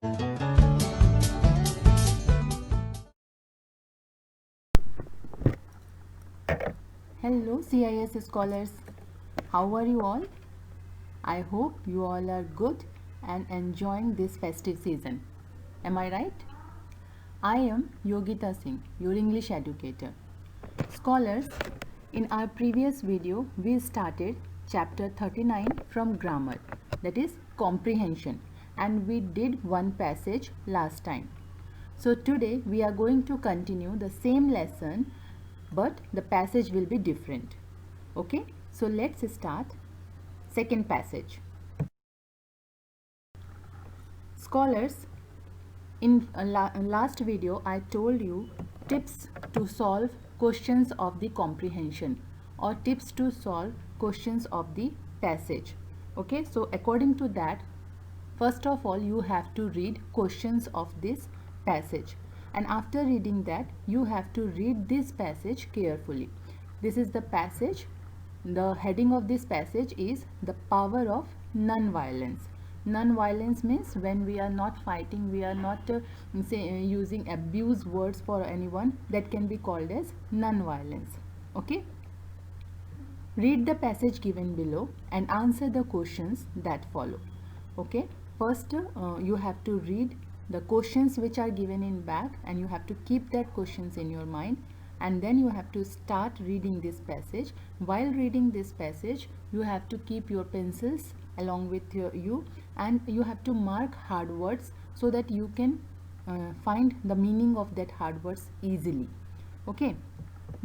Hello CIS scholars, how are you all? I hope you all are good and enjoying this festive season. Am I right? I am Yogita Singh, your English educator. Scholars, in our previous video we started chapter 39 from grammar, that is comprehension, and we did one passage last time. So today we are going to continue the same lesson, but the passage will be different. Okay, so let's start second passage. Scholars, in last video I told you tips to solve questions of the comprehension or tips to solve questions of the passage. Okay, so according to that, first of all you have to read questions of this passage, and after reading that you have to read this passage carefully. This is the passage. The heading of this passage is the power of non-violence. Non-violence means when we are not fighting, we are not using abuse words for anyone, that can be called as non-violence. Okay, read the passage given below and answer the questions that follow. Okay, first you have to read the questions which are given in back, and you have to keep that questions in your mind, and then you have to start reading this passage. While reading this passage you have to keep your pencils along with you, and you have to mark hard words so that you can find the meaning of that hard words easily. Okay,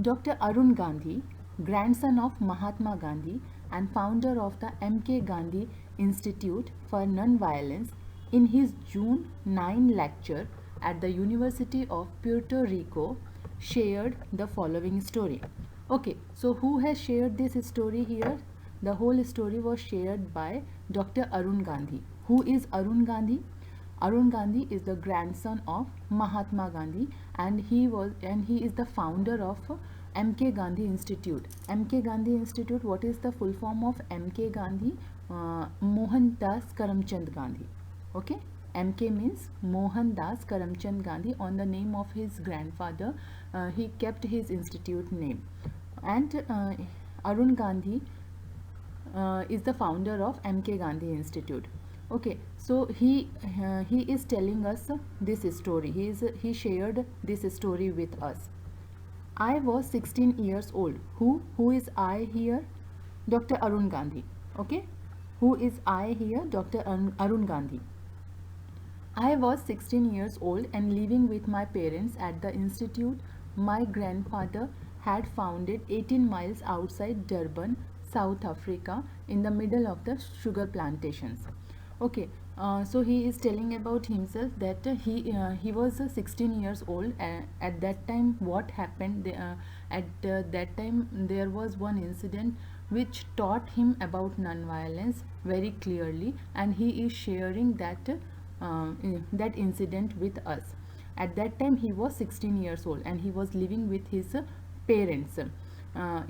Dr. Arun Gandhi, grandson of Mahatma Gandhi and founder of the M.K. Gandhi Institute for Non-Violence, in his June 9 lecture at the University of Puerto Rico, shared the following story. Okay, so who has shared this story here? The whole story was shared by Dr. Arun Gandhi. Who is Arun Gandhi? Arun Gandhi is the grandson of Mahatma Gandhi, and he is the founder of MK Gandhi Institute. MK Gandhi Institute, what is the full form of MK Gandhi? Mohandas Karamchand Gandhi. Okay, MK means Mohandas Karamchand Gandhi. On the name of his grandfather, he kept his institute name. And Arun Gandhi is the founder of MK Gandhi Institute. Okay, so he is telling us this story. He shared this story with us. I was 16 years old. Who is I here? Dr. Arun Gandhi. Okay, who is I here? Dr. Arun Gandhi. I was 16 years old and living with my parents at the institute my grandfather had founded 18 miles outside Durban, South Africa, in the middle of the sugar plantations. Okay, so he is telling about himself that he was 16 years old. At that time, what happened? At that time, there was one incident which taught him about non-violence very clearly, and he is sharing that incident with us. At that time he was 16 years old and he was living with his parents.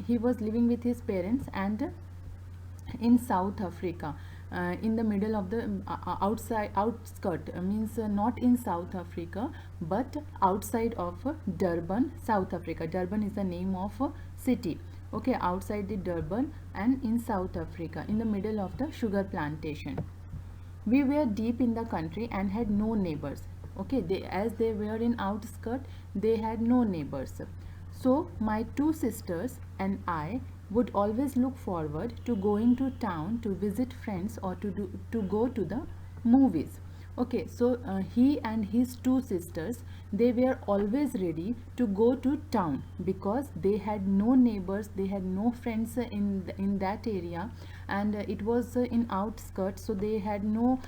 He was living with his parents and in South Africa, in the middle of the outside outskirt, means not in South Africa but outside of Durban, South Africa. Durban is the name of a city. Okay, outside the Durban and in South Africa, in the middle of the sugar plantation. We were deep in the country and had no neighbors. Okay, as they were in outskirt, they had no neighbors. So my two sisters and I would always look forward to going to town to visit friends or to go to the movies. Okay, so he and his two sisters, they were always ready to go to town because they had no neighbors, they had no friends in that area, and it was in outskirts, so they had no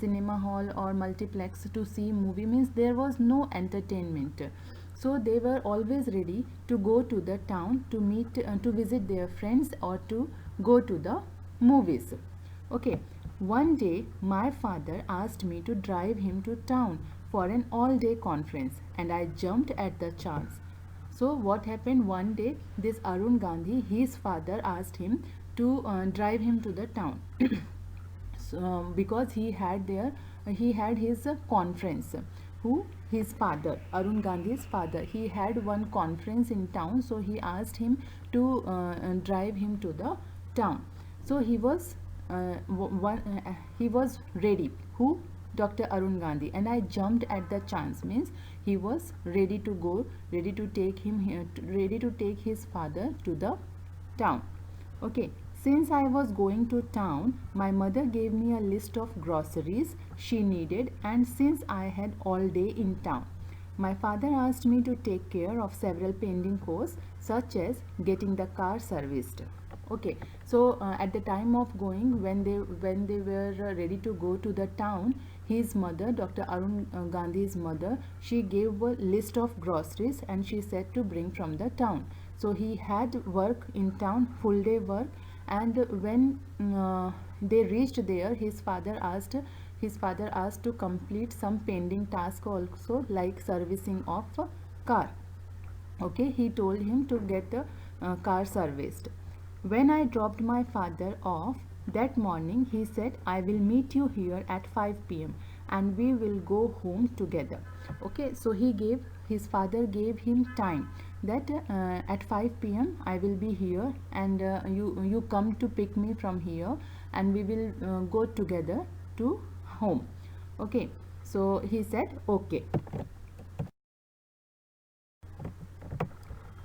cinema hall or multiplex to see movie, means there was no entertainment. So they were always ready to go to the town to meet to visit their friends or to go to the movies. Okay, one day my father asked me to drive him to town for an all day conference, and I jumped at the chance. So what happened, one day this Arun Gandhi, his father asked him to drive him to the town. So, because he had there he had his conference. Who? His father, Arun Gandhi's father. He had one conference in town, so he asked him to drive him to the town. So he was he was ready. Who? Dr. Arun Gandhi. And I jumped at the chance, means he was ready to go, ready to take him here, ready to take his father to the town. Okay, since I was going to town, my mother gave me a list of groceries she needed, and since I had all day in town, my father asked me to take care of several pending chores, such as getting the car serviced. Okay, so at the time of going, when they were ready to go to the town, his mother, Dr. Arun Gandhi's mother, she gave a list of groceries and she said to bring from the town. So he had work in town, full day work, and when they reached there, his father asked to complete some pending task also, like servicing of a car. Okay, he told him to get the car serviced. When I dropped my father off that morning, he said, I will meet you here at 5 p.m. and we will go home together. Okay, so his father gave him time that at 5 p.m. I will be here, and you come to pick me from here, and we will go together to home. Okay, so he said okay.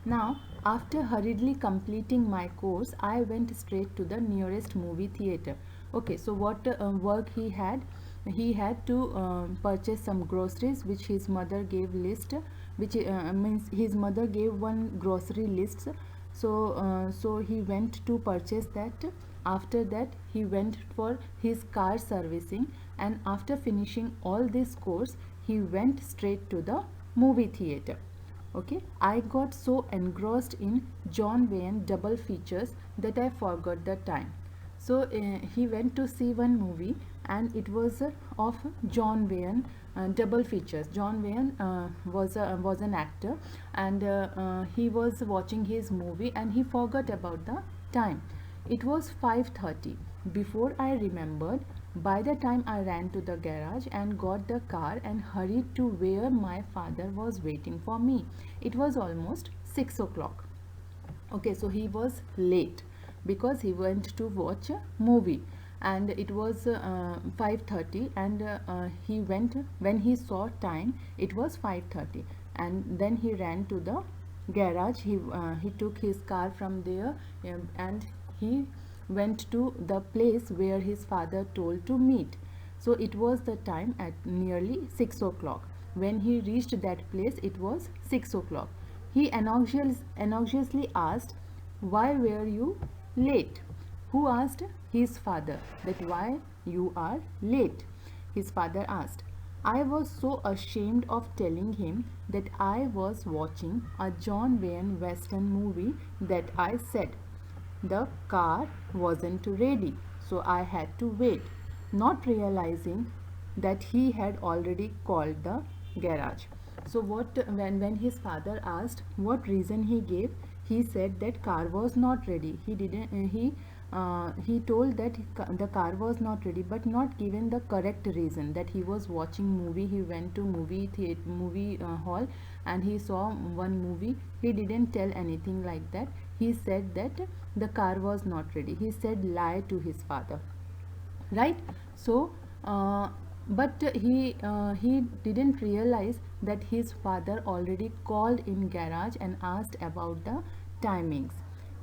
Now, after hurriedly completing my course, I went straight to the nearest movie theater. Okay, so what work he had? He had to purchase some groceries, which his mother gave list, which means his mother gave one grocery list. So he went to purchase that. After that, he went for his car servicing, and after finishing all this course, he went straight to the movie theater. Okay, I got so engrossed in John Wayne double features that I forgot the time. So he went to see one movie, and it was of John Wayne double features. John Wayne was an actor, and he was watching his movie and he forgot about the time. It was 5:30. Before I remembered, by the time I ran to the garage and got the car and hurried to where my father was waiting for me, it was almost 6 o'clock. Okay, so he was late because he went to watch a movie, and it was 5:30, and he went, when he saw time it was 5:30, and then he ran to the garage. He took his car from there, and he went to the place where his father told to meet. So it was the time at nearly 6 o'clock. When he reached that place, it was 6 o'clock. He anxiously asked, why were you late? Who asked? His father. That why you are late? His father asked. I was so ashamed of telling him that I was watching a John Wayne Western movie that I said, the car wasn't ready, so I had to wait, not realizing that he had already called the garage. So when his father asked what reason he gave, he said that car was not ready. He told that the car was not ready, but not given the correct reason, that he was watching movie. He went to movie hall, and he saw one movie. He didn't tell anything like that. He said that the car was not ready. He said lie to his father, right? So but he didn't realize that his father already called in garage and asked about the timings.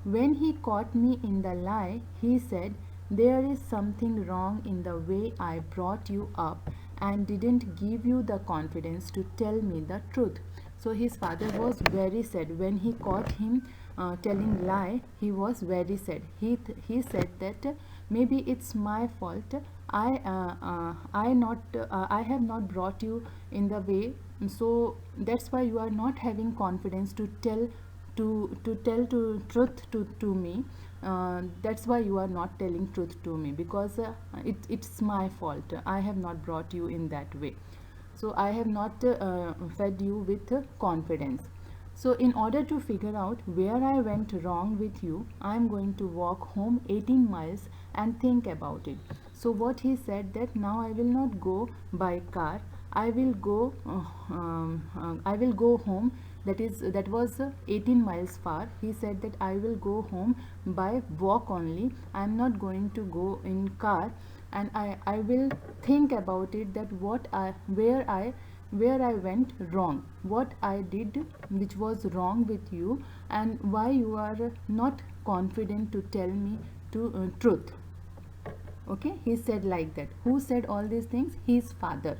When he caught me in the lie, he said, there is something wrong in the way I brought you up and didn't give you the confidence to tell me the truth. So his father was very sad. When he caught him telling lie, he was very sad. He said that maybe it's my fault. I have not brought you in the way, so that's why you are not having confidence to tell truth to me. That's why you are not telling truth to me, because it's my fault. I have not brought you in that way, so I have not fed you with confidence. So in order to figure out where I went wrong with you, I am going to walk home 18 miles and think about it. So what he said, that now I will not go by car, I will go home. That was 18 miles far. He said that I will go home by walk only. I am not going to go in car, and I will think about it, that where I went wrong, what I did which was wrong with you, and why you are not confident to tell me to truth. Okay, he said like that. Who said all these things? His father.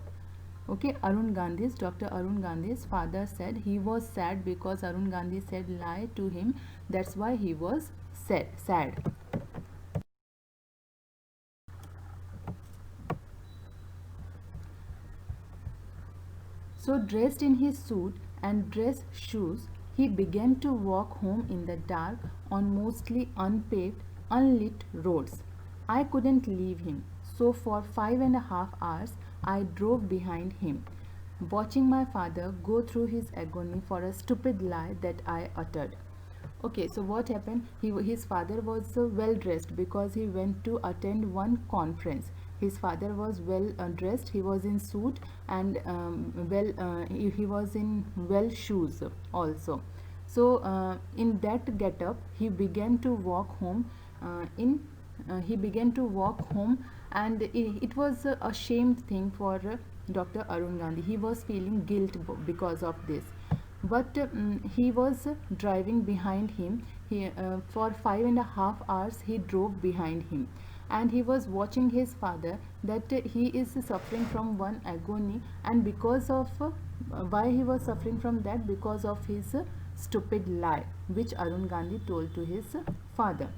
Okay, Dr. Arun Gandhi's father said he was sad because Arun Gandhi said lie to him. That's why he was sad. So dressed in his suit and dress shoes, he began to walk home in the dark on mostly unpaved, unlit roads. I couldn't leave him, so for 5.5 hours I drove behind him, watching my father go through his agony for a stupid lie that I uttered. Okay, so what happened? His father was well dressed because he went to attend one conference. His father was well dressed. He was in suit, and he was in well shoes also. So in that getup, he began to walk home. In He began to walk home, and it was a shamed thing for Dr. Arun Gandhi. He was feeling guilt because of this, but he was driving behind him. For 5.5 hours he drove behind him, and he was watching his father, that he is suffering from one agony, and because of why he was suffering from that, because of his stupid lie which Arun Gandhi told to his father.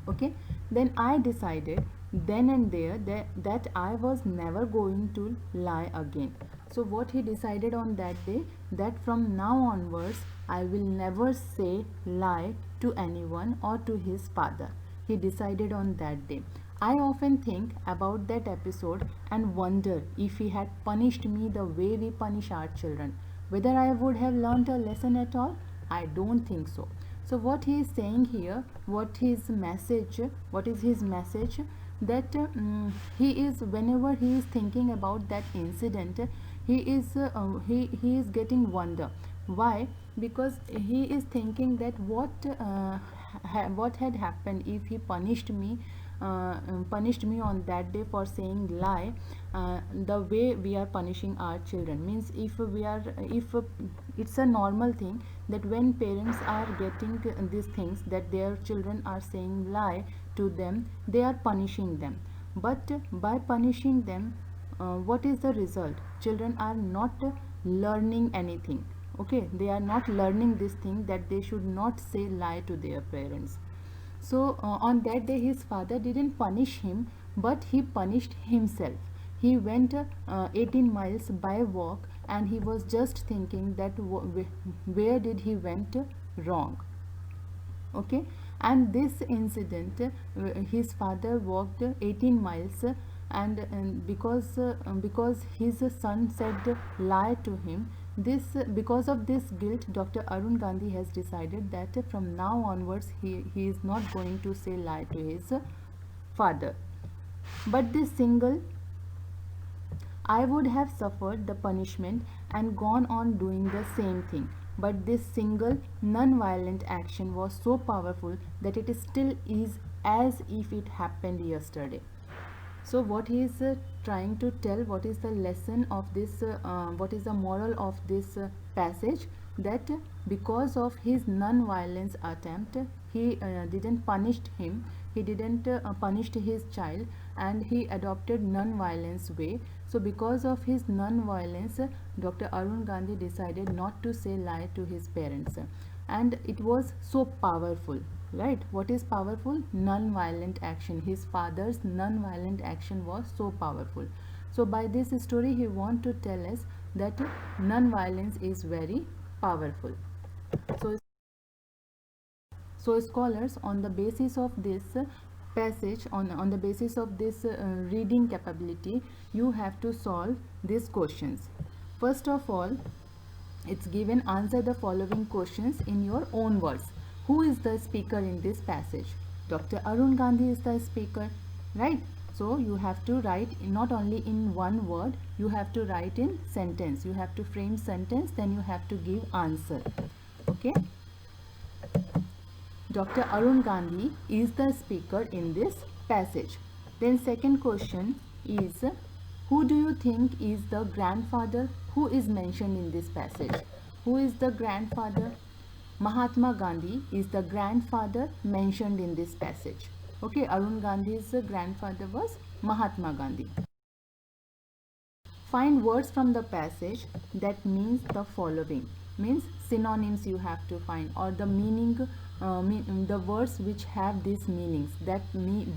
Okay, then I decided then and there that I was never going to lie again. So what he decided on that day, that from now onwards I will never say lie to anyone or to his father. He decided on that day. I often think about that episode and wonder if he had punished me the way we punish our children, whether I would have learned a lesson at all. I don't think so. So what he is saying here, what is his message, that he is, whenever he is thinking about that incident, he is getting wonder. Why? Because he is thinking that what had happened if he punished me on that day for saying lie, the way we are punishing our children. Means if it's a normal thing that when parents are getting these things, that their children are saying lie to them, they are punishing them. But by punishing them, what is the result? Children are not learning anything. Okay, they are not learning this thing, that they should not say lie to their parents. So on that day his father didn't punish him, but he punished himself. He went 18 miles by walk, and he was just thinking that where did he went wrong. Okay, and this incident, his father walked 18 miles, and because his son said lie to him, this because of this guilt, Dr. Arun Gandhi has decided that from now onwards he is not going to say lie to his father. But this single, I would have suffered the punishment and gone on doing the same thing. But this single non-violent action was so powerful that it still is as if it happened yesterday. So what he is trying to tell, what is the lesson of this, what is the moral of this passage, that because of his non-violence attempt, he didn't punished him, he didn't punished his child, and he adopted non-violence way. So because of his non-violence, Dr. Arun Gandhi decided not to say lie to his parents, and it was so powerful. Right, what is powerful? Non-violent action. His father's non-violent action was so powerful. So by this story he want to tell us that non-violence is very powerful. So scholars, on the basis of this passage, on the basis of this reading capability, you have to solve these questions. First of all, It's given answer the following questions in your own words. Who is the speaker in this passage? Dr. Arun Gandhi is the speaker, right? So you have to write not only in one word, you have to write in sentence. You have to frame sentence, then you have to give answer. Okay? Dr. Arun Gandhi is the speaker in this passage. Then second question is, who do you think is the grandfather who is mentioned in this passage? Who is the grandfather? Mahatma Gandhi is the grandfather mentioned in this passage. Okay, Arun Gandhi's grandfather was Mahatma Gandhi. Find words from the passage that means the following. Means synonyms you have to find, or the meaning, the words which have these meanings.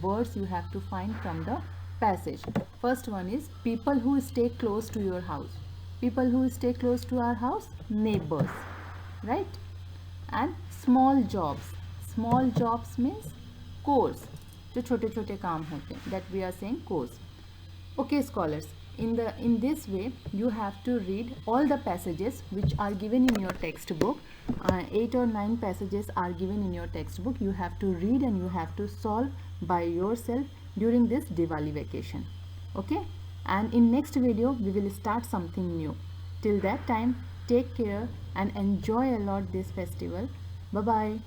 Words you have to find from the passage. First one is people who stay close to your house. People who stay close to our house, neighbors, right? And small jobs. Small jobs means course. जो छोटे छोटे काम होते हैं, that we are saying course. Okay, scholars, in this way you have to read all the passages which are given in your textbook. 8 or 9 passages are given in your textbook. You have to read and you have to solve by yourself during this Diwali vacation. Okay, and in next video we will start something new. Till that time, take care and enjoy a lot this festival. Bye bye.